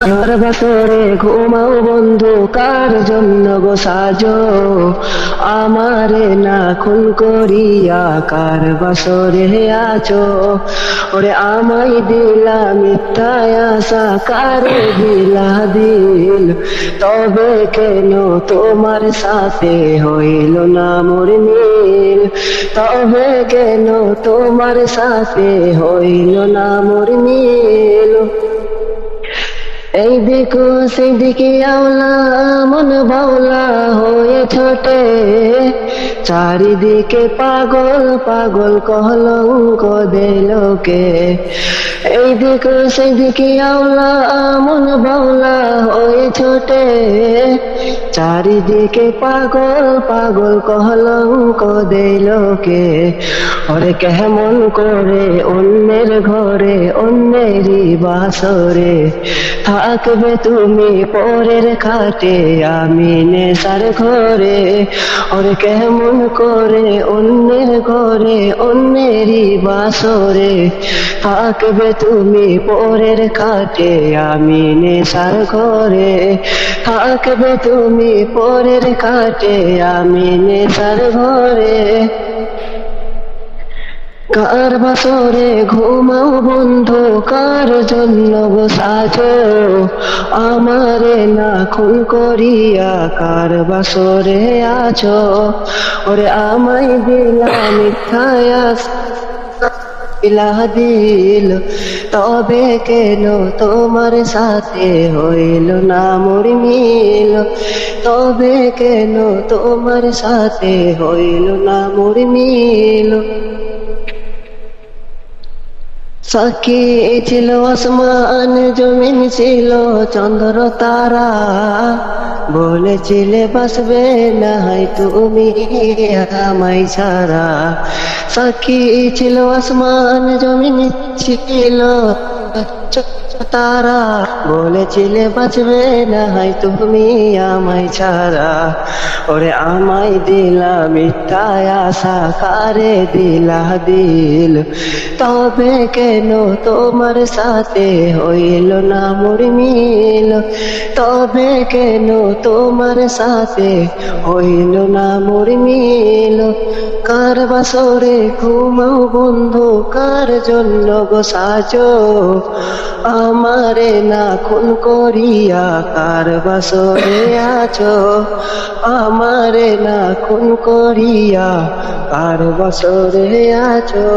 কার বাসরে ঘুমাও বন্ধু, কার জন্য গো সাজো আমারে না খুন করিয়া, কার বাসরে আছো। ওরে আমায় দিলা মিথ্যায় আশা, কারে দিলা দিল, তবে কেন তোমার সাথে হইল না মোর মিল, তবে কেন তোমার সাথে হইল না মোর মিল। এই দেখো সেই দিকে আওলা, মন বাউলা হয়ে ছোটে, চারিদিকে পাগল পাগল কলঙ্ক দেয় লোকে। এই দেখো সেই দিকে আওলা, মন বাউলা হয়ে ছোটে, চারিদিকে পাগল পাগল কলঙ্ক দেয় লোকে। ওরে কেমন করে অন্যের ঘরে অন্যেরই বাসরে থাকবে তুমি পরের খাটে, আমি নেশার ঘরে। ওরে কেমন করে অন্যের ঘরে অন্যেরই বাসরে থাকবে তুমি পরের খাটে, আমি নেশার ঘরে। থাকবে তুমি পরের খাটে, আমি নেশার ঘরে। কার বাসরে ঘুমাও বন্ধু, কার জন্য গো সাজো আমারে না খুন করিয়া, কার বাসরে আছো। ওরে আমায় দিলা মিথ্যায় আশা, দিলা দিল, তবে কেন তোমার সাথে হইল না মোর মিল, তবে কেন তোমার সাথে হইল না মোর মিল। সাক্ষী ছিল আসমান জমিন, ছিল চন্দ্র তারা, বলেছিলে বাসবে না হয় তুমি আমায় ছাড়া। সাক্ষী ছিল আসমান জমিন, ছিল তারা, বলেছিলে বাঁচবে না হয় তুমি আমায় ছাড়া। ওরে আমায় দিলা মিথ্যায় আশা, কারে দিলা দিল, তবে কেন তোমার সাথে হইল না মোর মিল, তবে কেন তোমার সাথে হইল না মোর মিল। কার বাসরে ঘুমাও বন্ধু, কার জন্য গো সাজো আমারে না খুন করিয়া, কার বাসরে আছো আমারে না খুন করিয়া, কার বাসরে আছো।